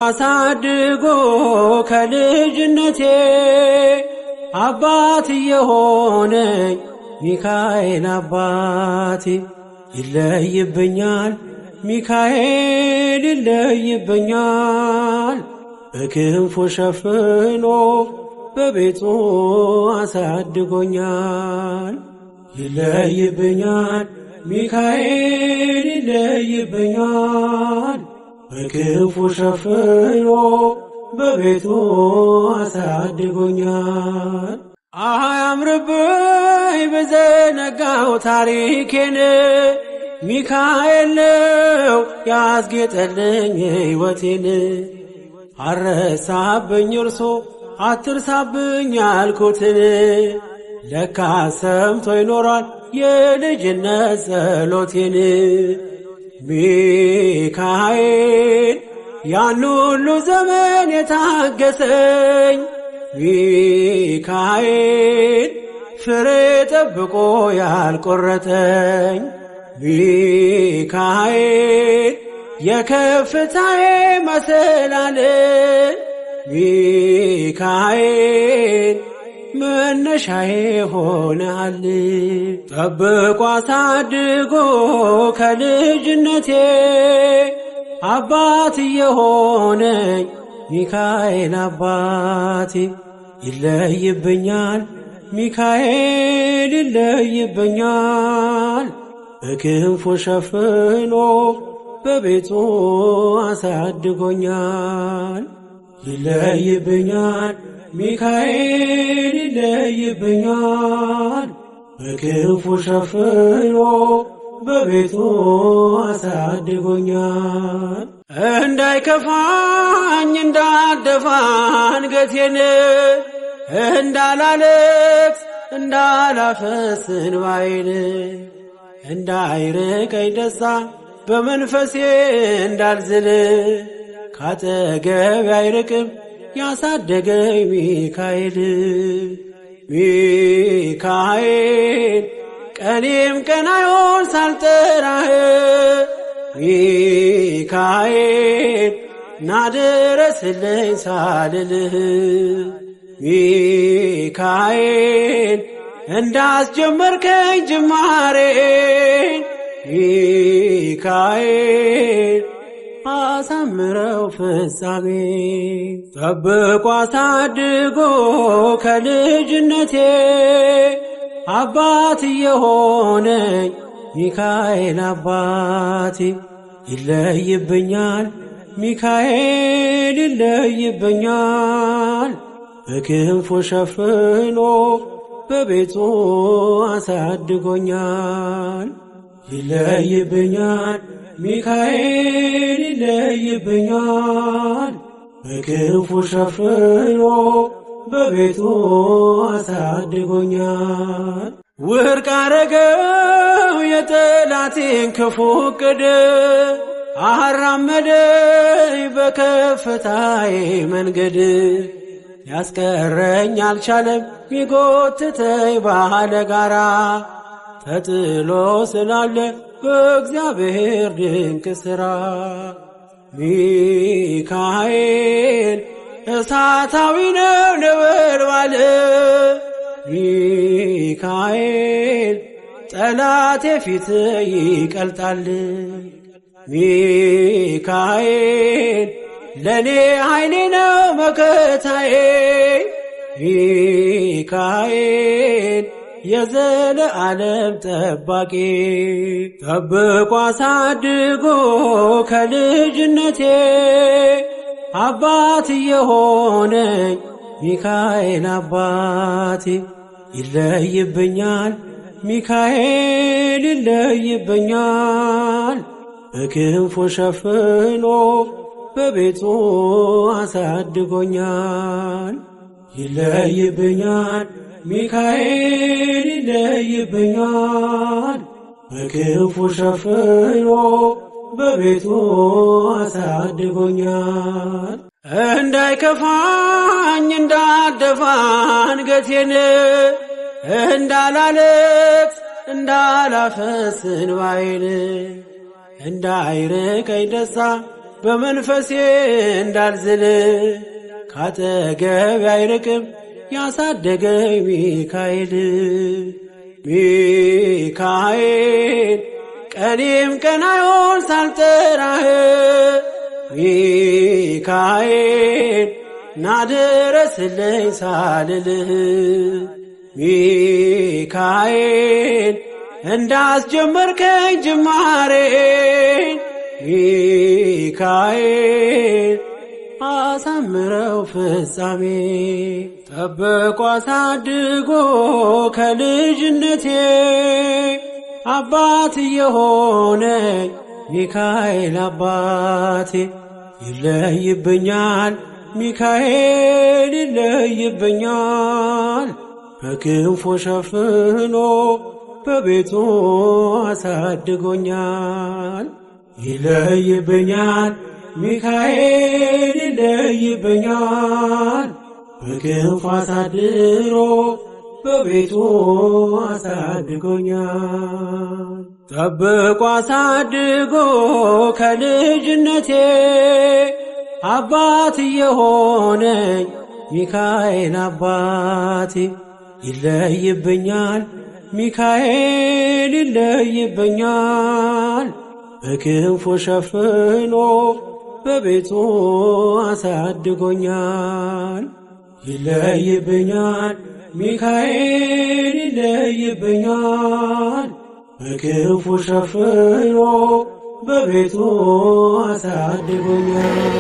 አሳድጎ ከልጅነቴ አባት የሆነኝ ሚካኤል አባቴ ይለይብኛል ሚካኤል ይለይብኛል በክንፉ ሸፍኖ በቤቱ አሳድጎኛል። ይለይብኛል ሚካኤል ይለይብኛል በክንፉ ሸፍኖ በቤቱ አሳድጎኛል። አያምርብኝ በዘነጋው ታሪኬን ሚካኤል ነው ያስጌጠልኝ ሕይወቴን። አረሳብኝ እርሶ አትርሳብኝ ያልኩትን ለካ ሰምቶ ይኖራል የልጅነት ጸሎቴን። ሚካኤል ያን ሁሉ ዘመን የታገሰኝ ሚካኤል ፍሬ ጠብቆ ያልቆረጠኝ ሚካኤል የከፍታዬ መሰላል ሚካኤል መነሻዬ ሆነሃል። ጠብቆ አሳድጎ ከልጅነቴ አባት የሆነኝ ሚካኤል አባቴ ይለይብኛል ሚካኤል ይለይብኛል በክንፉ ሸፍኖ በቤቱ አሳድጎኛል። ይለይብኛል ሚካኤል ይለይብኛል በክንፉ ሸፍኖ በቤቱ አሳድጎኛል። እንዳይከፋኝ እንዳልደፋ አንገቴን እንዳላለቅስ እንዳላፈስ እንባዬን እንዳይርቀኝ ደስታ በመንፈሴ እንዳልዝል ካጠገቤ አይርቅም ያሳደገኝ ሚካኤል። ሚካኤል ቀኔም ቀን አይሆን ሳልጠራህ ሚካኤል ናድረስልኝ ሳልልህ ሚካኤል እንዳስጀመርከኝ ጅማሬን ሚካኤል አሳምረው ፍጻሜ። ጠብቆ አሳድጎ ከልጅነቴ አባት የሆነኝ ሚካኤል አባቴ ይለይብኛል ሚካኤል ይለይብኛል በክንፉ ሸፍኖ በቤቱ አሳድጎኛል። ይለይብኛል ሚካኤል ይለይብኛል በክንፉ ሸፍኖ በቤቱ አሳድጎኛል። ውድቅ አረገው የጠላቴን ክፉ ዕቅድ አራመደኝ በከፍታዬ መንገድ። ያስቀረኝ አልቻለም ሚጎትተኝ ባለ ጋራ ተጥሎ ስላለ በእግዚአብሔር ድንቅ ሥራ። ሚካኤል እሳታዊ ነው ነበልባል ሚካኤል ጠላቴ ፊት ይቀልጣል። ሚካኤል ለኔ ኃይሌ ነው መከታዬ ሚካኤል የዘለዓለም ጠባቂ። ጠብቆ አሳድጎ ከልጅነቴ አባት የሆነኝ ሚካኤል አባቴ ይለይብኛል ሚካኤል ይለይብኛል በክንፉ ሸፍኖ በቤቱ አሳድጎኛል። ይለይብኛል ሚካኤል ይለይብኛል በክንፉ ሸፍኖ በቤቱ አሳድጎኛል። እንዳይከፋኝ እንዳልደፋ አንገቴን እንዳላለቅስ እንዳላፈስ እንባዬን እንዳይርቀኝ ደስታ በመንፈሴ እንዳልዝል ካጠገቤ አይርቅም ያሳደገኝ ሚካኤል። ሚካኤል ቀኔም ቀን አይሆን ሳልጠራህ ሚካኤል ናድረስልኝ ሳልልህ ሚካኤል እንዳስጀመርከኝ ጅማሬን ሚካኤል አሳምረው ፍጻሜ። ጠብቆ አሳድጎ ከልጅነቴ አባት የሆነኝ ሚካኤል አባቴ ይለይብኛል ሚካኤል ይለይብኛል። በክንፎ ሸፍኖ በቤቱ አሳድጎኛል። ይለይብኛል ሚካኤል ይለይብኛል። በክንፉ አሳድሮ በቤቱ አሳድጎኛል። ጠብቆ አሳድጎ ከልጅነቴ አባት የሆነኝ ሚካኤል አባቴ ይለይብኛል ሚካኤል ይለይብኛል። በክንፉ ሸፍኖ በቤቱ አሳድጎኛል። ይለይብኛል ሚካኤል ይለይብኛል። በክንፉ ሸፍኖ በቤቱ አሳድጎኛል።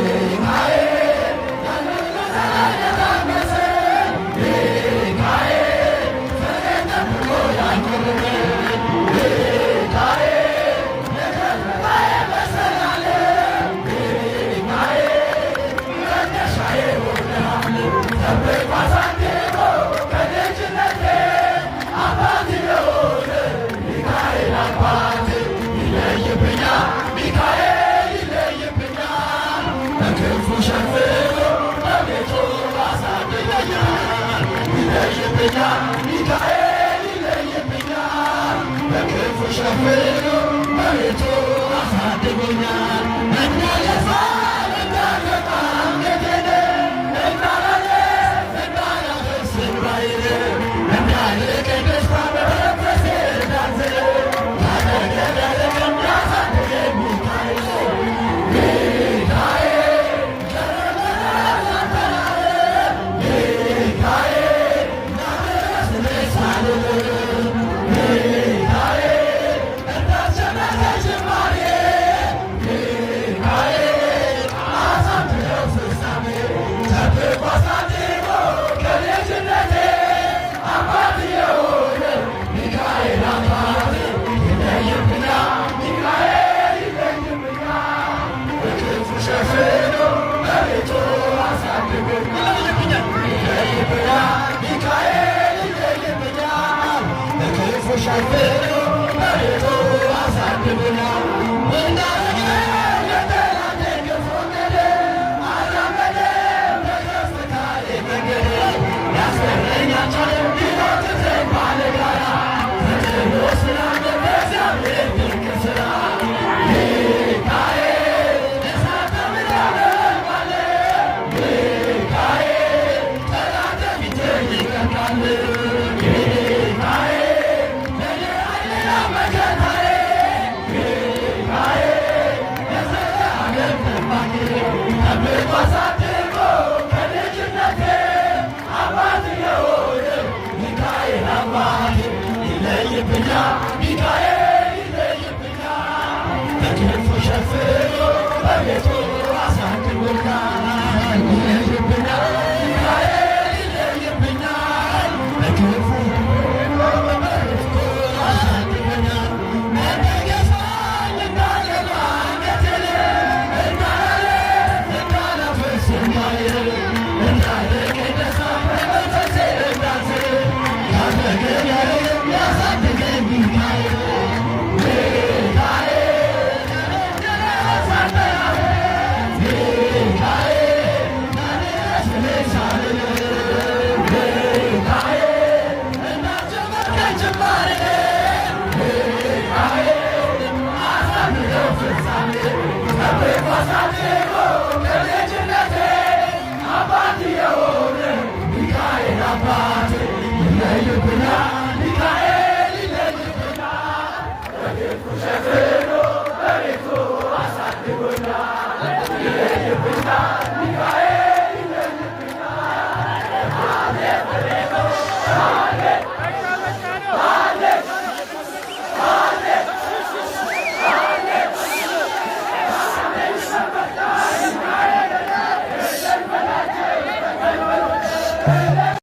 Michael,